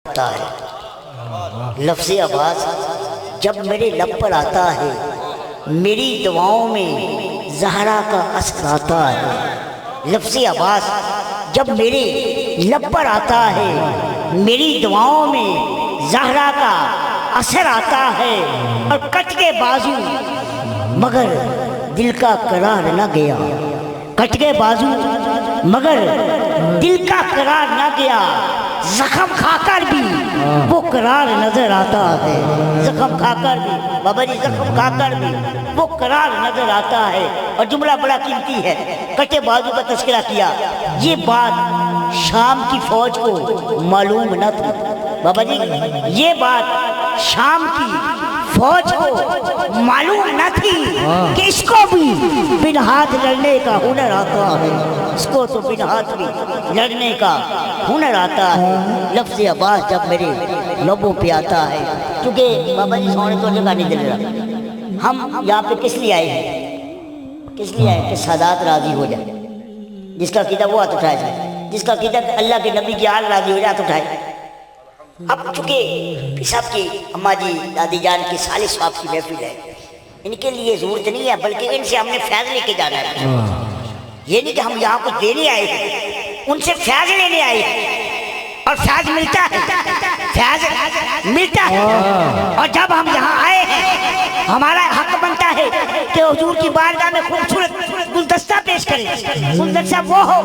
आता है। लफ्ज़ अब्बास जब मेरे लब पर आता है, मेरी दुआओं में ज़हरा का असर आता है। लफ्ज़ अब्बास जब मेरे लब पर आता है, मेरी दुआओं में ज़हरा का असर आता है। और कट के बाजू मगर दिल का करार न गया, कट के बाजू मगर दिल का करार न गया। जख्म खाकर भी वो करार नजर आता है, जख्म खाकर भी बाबा जी, जख्म खाकर भी वो करार नजर आता है। और जुमला बड़ा कीमती है, कटे बाजू का तस्करा किया। ये बात शाम की फौज को मालूम न थी बाबा जी, ये बात शाम की फौज को मालूम न थी कि इसको भी बिन हाथ लड़ने का हुनर आता है, इसको तो बिन हाथ भी लड़ने का हुनर आता है। लफ्ज़ अब्बास जब मेरे लबों पे आता है, क्योंकि बाबा जी सोने तो जगह नहीं दे रहा। हम यहाँ पे किस लिए आए हैं, किस लिए आए कि सादात राजी हो जाए। जिसका कीदा वो हाथ उठाए जाए, जिसका कीदा अल्लाह के नबी की आल राजी हो जाए हाथ उठाए। अब चूँकि पिसाब की अम्मा जी दादी जान की साले स्वाब की महफिल है, इनके लिए ज़रूरत नहीं है, बल्कि इनसे हमने फैज़ लेके जाना है। ये नहीं कि हम यहाँ कुछ देने आए हैं, उनसे फैज़ लेने आए हैं। और फैज़ मिलता है, फैज़ मिलता है। और जब हम यहाँ आए हैं, हमारा हक बनता है कि हुजूर की बारगाह में खूबसूरत गुलदस्ता पेश करें। गुलदस्ता वो हो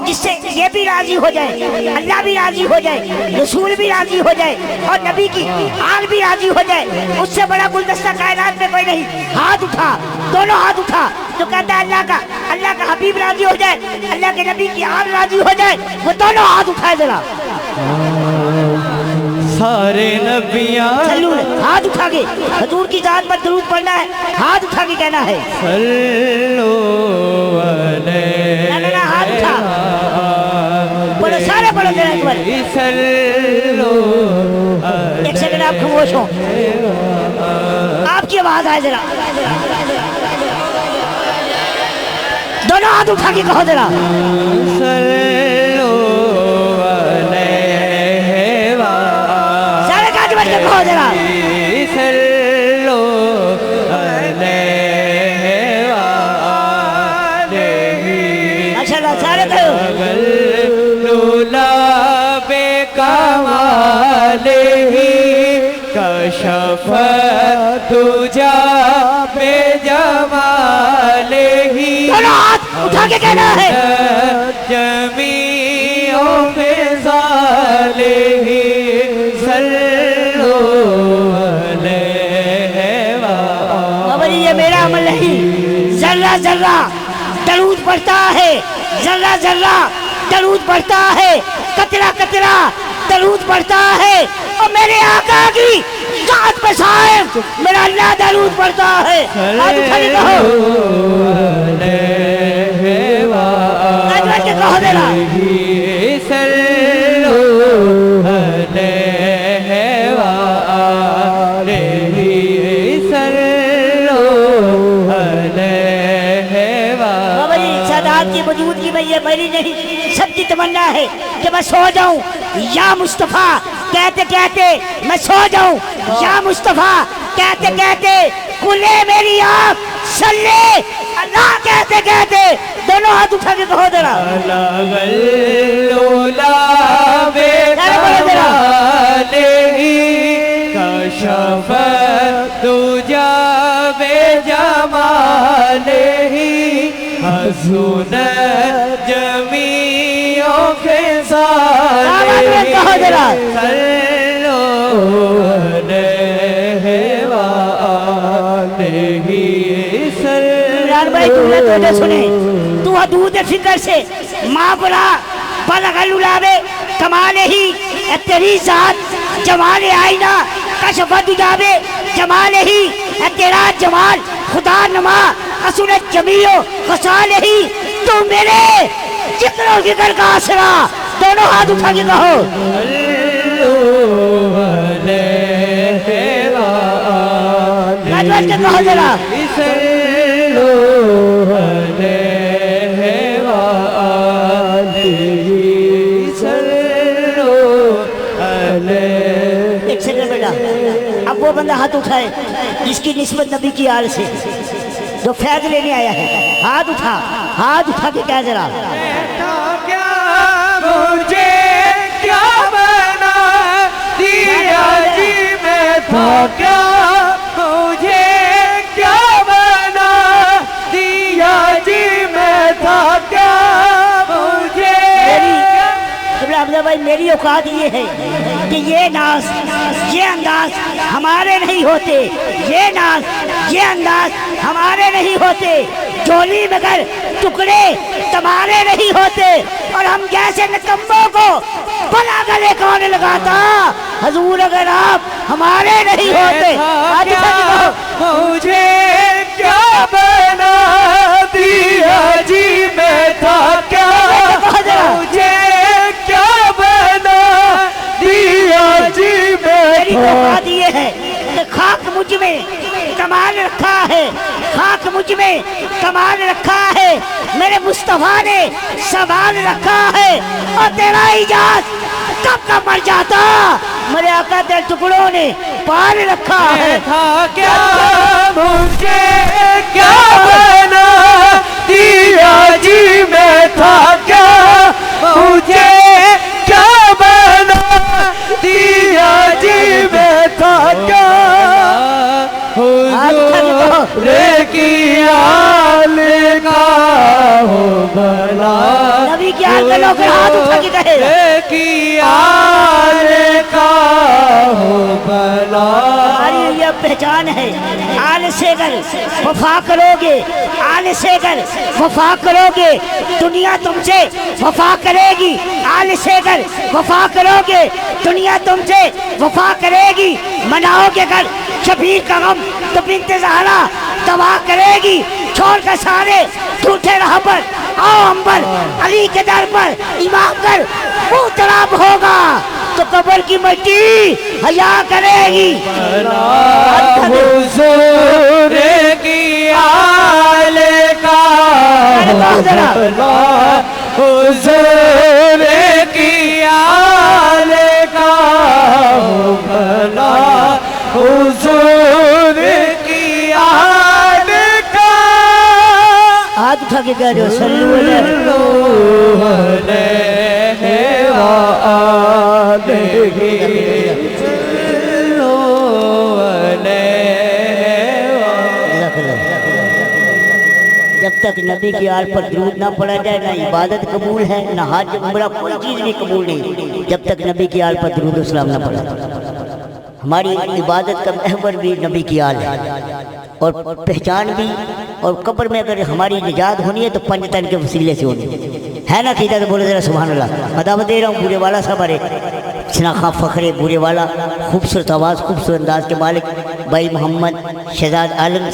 जिससे ये भी राजी हो जाए, अल्लाह भी राजी हो जाए, रसूल भी राजी हो जाए, और नबी की आल भी राजी हो जाए। उससे बड़ा गुलदस्ता कायनात में कोई नहीं। हाथ उठा, दोनों हाथ उठा, जो कहता है अल्लाह का हबीब राजी हो जाए, अल्लाह के नबी की आल राजी हो जाए, वो दोनों हाथ उठाए जरा। सारे नबियाँ हाथ उठा के हुजूर की जात पर दरूद पढ़ना है, हाथ उठा के कहना है सल्लो अलैहि, ना हाथ उठा, पढ़ो सारे पढ़ो जरा एक बार। सल्लो एक सेकंड आप खामोश हो, आपकी आवाज आए जरा। दोनों हाथ उठा के कहो जरा सल्लो कहो जरा सल्लो अलैहि माशाअल्लाह, सारे कहो लूला बे कमाले ही कशफ तुजा बे जमाले ही। दोनों हाथ उठा के कहना है जमीओ फिजाले ही मेरा अमल नहीं। जर्रा जर्रा दरूद पढ़ता है, जर्रा जर्रा दरूद पढ़ता है, कतरा कतरा दरूद पढ़ता है। और मेरे आका की जात पे साहिब मेरा अल्लाह दरूद पढ़ता है। आज उठा के कहो, आज उठा के कहो जरा की मौजूदगी में ये मेरी नहीं सबकी तमन्ना है कि मैं सो जाऊं या मुस्तफ़ा कहते कहते मैं सो जाऊं, या मुस्तफ़ा कहते कहते खुले मेरी आँख सल्ले अल्लाह कहते कहते। दोनों हाथ उठा के कहो जरा कशफ तुजा बे जमाले ही हसून जमीओ फिजाले ही सल्लो अलैहि यार भाई तूने तो सुने, तू हदूद फिक्र से माँ बुला बलगल उलावे कमाले ही तेरी जात जमाले आईना कशफ दुजाबे जमाले ही तेरा जमाल खुदा नमा असुरत जमीओ खसाले ही। तू मेरे जिक्र फिक्र का आसरा। दोनों हाथ उठा के कहो कहो जरा एक सेकंड बेटा, अब वो बंदा हाथ उठाए जिसकी निस्बत नबी की आल से, जो फैज लेने आया है, हाथ उठा के क्या जरा क्या मुझे क्या बना दिया जी मैं था क्या, मुझे क्या बना दिया जी मैं था क्या, मुझे भाई मेरी औकात ये है कि ये नाज ये अंदाज हमारे नहीं होते, ये नाज ये अंदाज हमारे नहीं होते, चोली मगर टुकड़े तुम्हारे नहीं होते, और हम जैसे निकम्मों को भला गले कौन लगाता, हजूर अगर आप हमारे नहीं होते। मुझे क्या बना दिया जी मैं था क्या, मुझे क्या बना दिया जी मैं था। दिए है कि खाक मुझ में कमाल रखा है, खाक मुझ में कमाल रखा है, मेरे मुस्तफा ने सवाल रखा है, और तेरा इजाज कब कब मर जाता, मेरे आका तेरे टुकड़ों ने पाल रखा है। था क्या मुझे क्या बना दिया जी मैं था क्या, मुझे क्या बना दिया जी मैं था क्या, हुजूर की आल का हो भला, नबी की आल के लोग हाथ उठा के कहे की आल का हो भला। हमारी यह पहचान है, आल से अगर वफा करोगे, आल से अगर वफा करोगे दुनिया तुमसे वफा करेगी, आल से अगर वफा करोगे दुनिया तुमसे वफा करेगी, मनाओगे अगर शबीर का गम तो बिन्ते ज़हरा दवा करेगी, छोड़ कर सारे झूठे राह पर आओ अंबर अली के दर पर इमाम कर मुँह तराब होगा तो कब्र की मिट्टी हया करेगी। हुजूर की आल का हो भला, हुजूर की आल का हो भला, हुजूर की आल का। हाथ उठा के कह रहे हो सल्लू जब तक नबी की आल पर दुरूद ना पड़ा जाए ना इबादत कबूल है, ना हाज उम्रा कोई चीज़ भी कबूल नहीं जब तक नबी की आल पर दुरूद और सलाम ना पड़ा। हमारी इबादत का महवर भी नबी की आल है, और पहचान भी, और कब्र में अगर हमारी निजात होनी है तो पंजतन के वसीले से होनी है ना। कीदा तो बोले जरा सुभान अल्लाह। अदावत दे रहा हूँ बुरे वाला साहब, अरे शनाखा फ़ख्रे बुरे वाला, खूबसूरत आवाज़ खूबसूरत अंदाज के मालिक भाई मोहम्मद शहजाद आलम